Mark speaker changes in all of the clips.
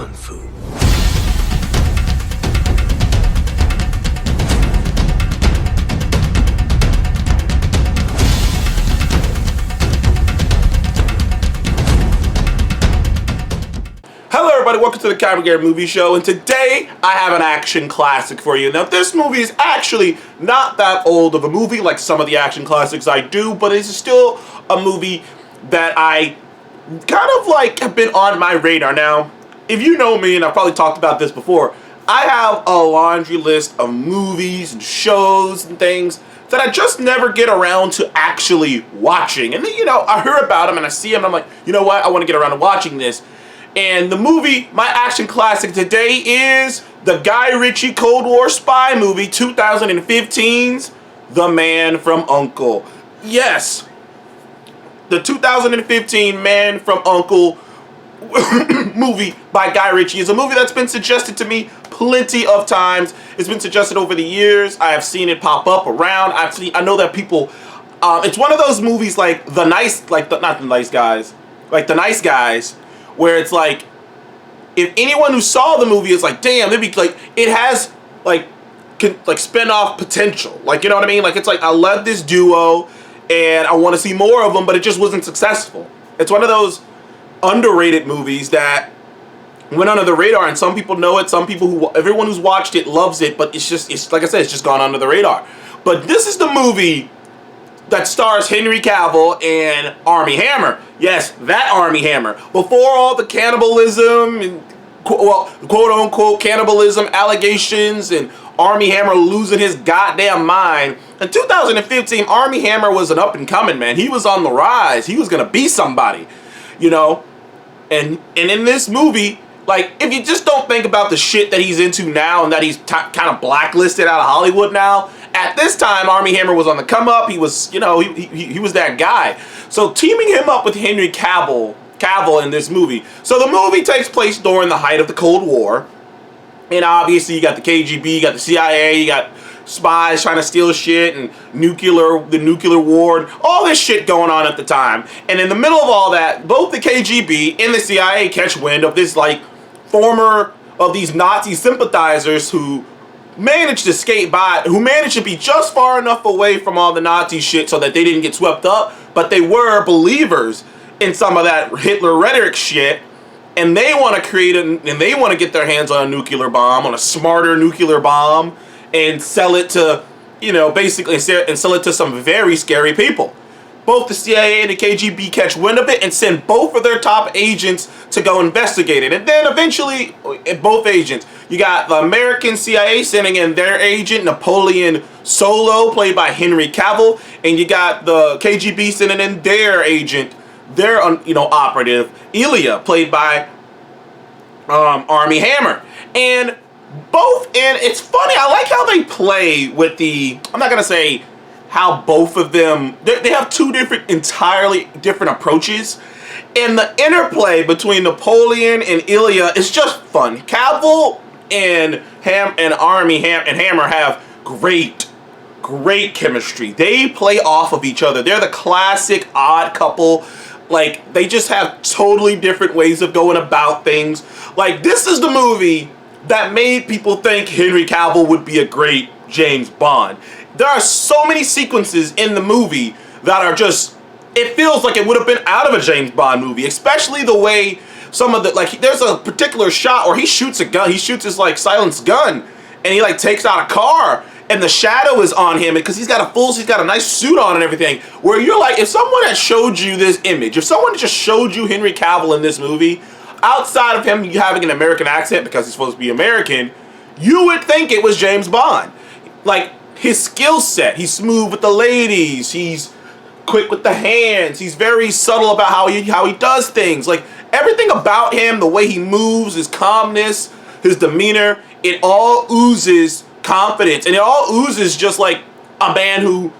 Speaker 1: kung fu.
Speaker 2: Hello everybody, welcome to the Camera Gear Movie Show, and today I have an action classic for you. Now this movie is actually not that old of a movie like some of the action classics I do, but it's still a movie that I kind of like have been on my radar. Now, if you know me, and I've probably talked about this before, I have a laundry list of movies and shows and things that I just never get around to actually watching. And then, you know, I hear about them and I see them and I'm like, you know what, I want to get around to watching this. And the movie, my action classic today, is the Guy Ritchie Cold War spy movie, 2015's The Man from U.N.C.L.E. Yes, the 2015 Man from U.N.C.L.E. movie by Guy Ritchie is a movie that's been suggested to me plenty of times. It's been suggested over the years. I have seen it pop up around. I know that people. It's one of those movies like The Nice Guys, where it's like, if anyone who saw the movie is like, damn, it'd be like, it has like spin-off potential. Like, you know what I mean? Like, it's like, I love this duo and I want to see more of them, but it just wasn't successful. It's one of those underrated movies that went under the radar, and some people know it, everyone who's watched it loves it, but it's like I said, it's just gone under the radar. But this is the movie that stars Henry Cavill and Armie Hammer. Yes, that Armie Hammer. Before all the cannibalism and, well, quote-unquote cannibalism allegations and Armie Hammer losing his goddamn mind, in 2015, Armie Hammer was an up-and-coming man. He was on the rise. He was going to be somebody, you know? And in this movie, like, if you just don't think about the shit that he's into now and that he's kind of blacklisted out of Hollywood now, at this time, Armie Hammer was on the come up. He was, you know, he was that guy. So teaming him up with Henry Cavill in this movie. So the movie takes place during the height of the Cold War. And obviously you got the KGB, you got the CIA, you got spies trying to steal shit, and the nuclear war, and all this shit going on at the time. And in the middle of all that, both the KGB and the CIA catch wind of this, like, these Nazi sympathizers who managed to who managed to be just far enough away from all the Nazi shit so that they didn't get swept up, but they were believers in some of that Hitler rhetoric shit, and they want to get their hands on a nuclear bomb, on a smarter nuclear bomb, and sell it to, you know, basically, and sell it to some very scary people. Both the CIA and the KGB catch wind of it and send both of their top agents to go investigate it. And then eventually, both agents, you got the American CIA sending in their agent, Napoleon Solo, played by Henry Cavill, and you got the KGB sending in their agent, their, you know, operative, Ilya, played by Armie Hammer. And it's funny, I like how they play with I'm not going to say how both of them, they have two entirely different approaches, and the interplay between Napoleon and Ilya is just fun. Cavill and Armie Hammer have great chemistry. They play off of each other. They're the classic odd couple. Like, they just have totally different ways of going about things. Like, this is the movie that made people think Henry Cavill would be a great James Bond. There are so many sequences in the movie that are just, it feels like it would have been out of a James Bond movie, especially the way some of the, like, there's a particular shot where he shoots a gun, he shoots his, like, silenced gun, and he, like, takes out a car, and the shadow is on him, because he's got a nice suit on and everything, where you're like, if someone had showed you this image, if someone just showed you Henry Cavill in this movie, outside of him having an American accent, because he's supposed to be American, you would think it was James Bond. Like, his skill set, he's smooth with the ladies, he's quick with the hands, he's very subtle about how he does things. Like, everything about him, the way he moves, his calmness, his demeanor, it all oozes confidence, and it all oozes just like a man who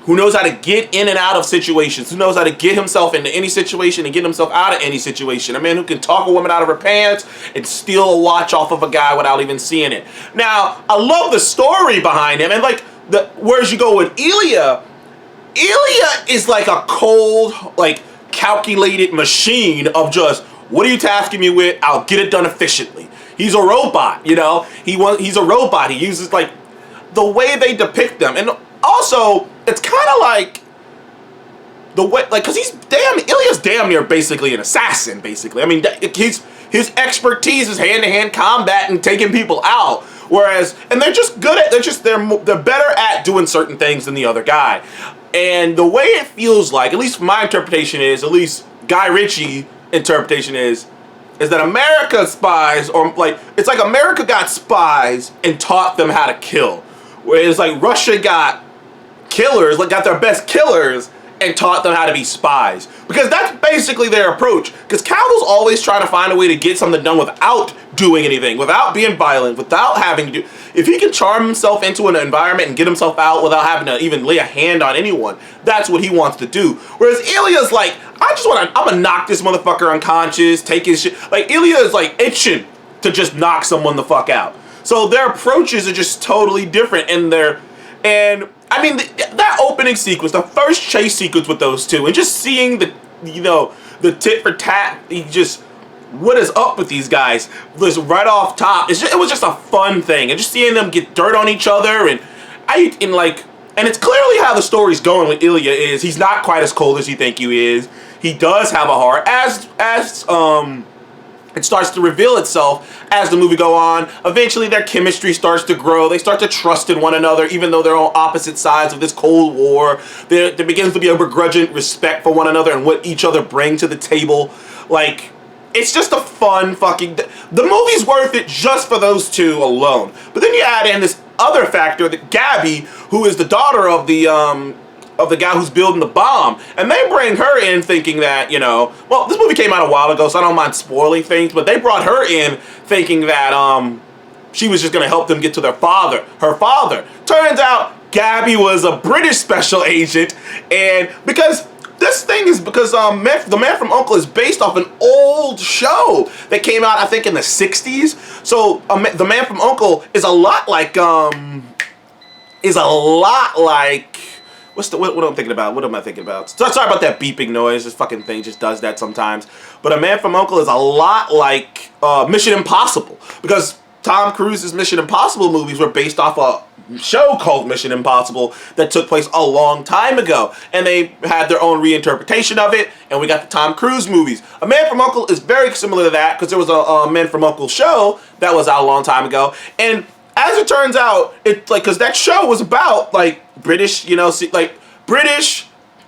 Speaker 2: knows how to get in and out of situations, who knows how to get himself into any situation and get himself out of any situation. A man who can talk a woman out of her pants and steal a watch off of a guy without even seeing it. Now, I love the story behind him, and like, whereas you go with Ilya is like a cold, like, calculated machine of just What are you tasking me with? I'll get it done efficiently. He's a robot, you know? He's a robot. He uses, like, the way they depict them. And also, it's kind of like the way, like, because Ilya's damn near basically an assassin, basically. I mean, his expertise is hand-to-hand combat and taking people out. Whereas, and they're just good at, they're better at doing certain things than the other guy. And the way it feels like, at least my interpretation is, at least Guy Ritchie interpretation is that America spies, or like, it's like America got spies and taught them how to kill. Whereas like Russia got killers, like got their best killers and taught them how to be spies. Because that's basically their approach. Because Cavill's always trying to find a way to get something done without doing anything, without being violent, without having to do... If he can charm himself into an environment and get himself out without having to even lay a hand on anyone, that's what he wants to do. Whereas Ilya's like, I'm gonna knock this motherfucker unconscious, take his shit. Like, Ilya is like itching to just knock someone the fuck out. So their approaches are just totally different, and I mean, that opening sequence, the first chase sequence with those two, and just seeing the tit for tat, what is up with these guys, was right off top. It was just a fun thing, and just seeing them get dirt on each other, and it's clearly how the story's going with Ilya is he's not quite as cold as you think he is. He does have a heart, as it starts to reveal itself as the movie go on. Eventually their chemistry starts to grow. They start to trust in one another, even though they're on opposite sides of this Cold War. There begins to be a begrudging respect for one another and what each other bring to the table. Like, it's just a fun fucking... The movie's worth it just for those two alone. But then you add in this other factor, that Gabby, who is the daughter of the guy who's building the bomb, and they bring her in thinking that, well, this movie came out a while ago, so I don't mind spoiling things, but they brought her in thinking that she was just going to help them get to her father. Turns out Gabby was a British special agent, and because The Man From U.N.C.L.E. is based off an old show that came out, I think, in the 60s. So The Man From U.N.C.L.E. is a lot like what am I thinking about? What am I thinking about? Sorry about that beeping noise. This fucking thing just does that sometimes. But A Man From U.N.C.L.E. is a lot like Mission Impossible, because Tom Cruise's Mission Impossible movies were based off a show called Mission Impossible that took place a long time ago, and they had their own reinterpretation of it, and we got the Tom Cruise movies. A Man From U.N.C.L.E. is very similar to that, because there was a Man From U.N.C.L.E. show that was out a long time ago, and as it turns out, because that show was about British, British,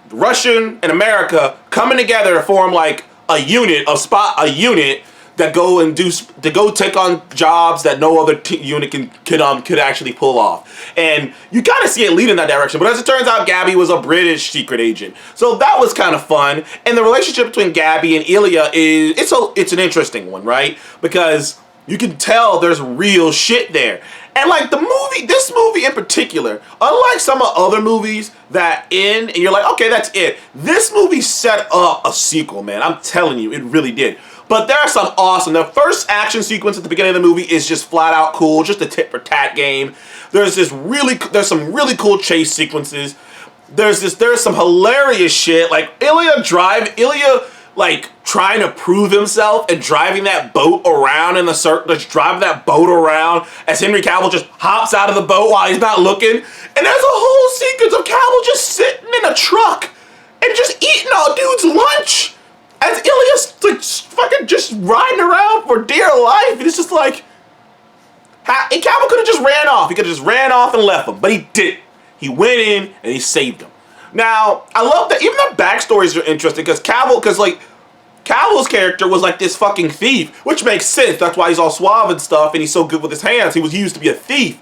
Speaker 2: Russian, and America coming together to form a unit that go take on jobs that no other unit could actually pull off. And you kind of see it lead in that direction. But as it turns out, Gabby was a British secret agent. So that was kind of fun. And the relationship between Gabby and Ilya it's an interesting one, right? Because you can tell there's real shit there. And this movie in particular, unlike some of other movies that end and you're like, okay, that's it. This movie set up a sequel, man. I'm telling you, it really did. But there are some awesome. The first action sequence at the beginning of the movie is just flat out cool, just a tit for tat game. There's some really cool chase sequences. There's some hilarious shit. Ilya trying to prove himself and driving that boat around in the circle, just driving that boat around as Henry Cavill just hops out of the boat while he's not looking. And there's a whole sequence of Cavill just sitting in a truck and just eating a dude's lunch as Ilya's fucking just riding around for dear life. And it's just and Cavill could have just ran off. He could have just ran off and left him, but he didn't. He went in and he saved him. Now, I love that even the backstories are interesting because Cavill's character was this fucking thief, which makes sense. That's why he's all suave and stuff, and he's so good with his hands. He used to be a thief.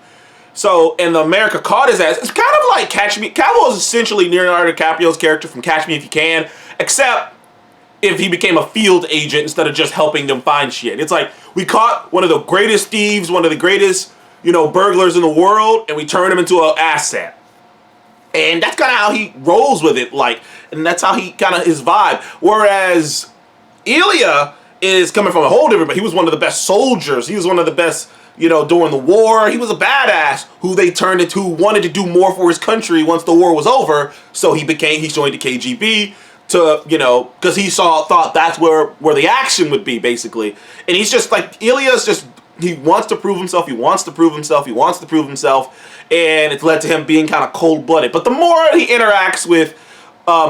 Speaker 2: So, and America caught his ass. It's kind of like Catch Me. Cavill is essentially Leonardo DiCaprio's character from Catch Me If You Can, except if he became a field agent instead of just helping them find shit. It's like, we caught one of the greatest thieves, one of the greatest, burglars in the world, and we turned him into an asset. And that's kind of how he rolls with it, and that's how he kind of his vibe. Whereas Ilya is coming from a whole different, but he was one of the best soldiers. He was one of the best, during the war. He was a badass who they turned into, wanted to do more for his country once the war was over. So he joined the KGB to, you know, because he thought that's where the action would be, basically. And he's just like, Ilya's just, he wants to prove himself, he wants to prove himself, he wants to prove himself, and it's led to him being kind of cold-blooded. But the more he interacts with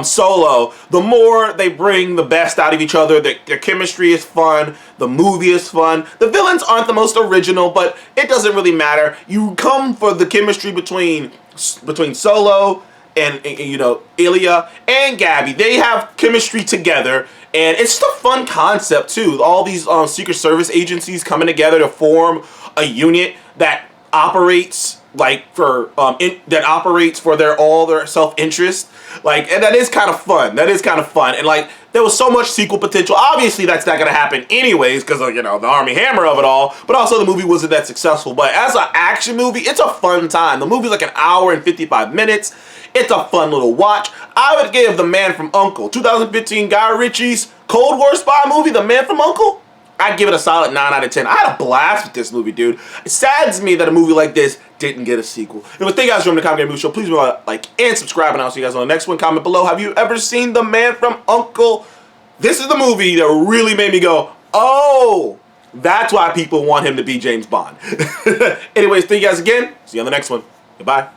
Speaker 2: Solo, the more they bring the best out of each other. Their chemistry is fun. The movie is fun. The villains aren't the most original, but it doesn't really matter. You come for the chemistry between Solo and you know, Ilya and Gabby. They have chemistry together, and it's just a fun concept too. All these Secret Service agencies coming together to form a unit that operates that operates for their self-interest. Like, and that is kind of fun. That is kind of fun. And like, there was so much sequel potential. Obviously, that's not going to happen anyways because of, you know, the Army Hammer of it all. But also, the movie wasn't that successful. But as an action movie, it's a fun time. The movie's like an hour and 55 minutes. It's a fun little watch. I would give The Man from U.N.C.L.E, 2015 Guy Ritchie's Cold War spy movie, The Man from U.N.C.L.E, I'd give it a solid 9 out of 10. I had a blast with this movie, dude. It saddens me that a movie like this didn't get a sequel. Anyway, thank you guys for the Comic Game Movie Show. Please remember to like and subscribe, and I'll see you guys on the next one. Comment below. Have you ever seen The Man from U.N.C.L.E? This is the movie that really made me go, oh, that's why people want him to be James Bond. Anyways, thank you guys again. See you on the next one. Goodbye.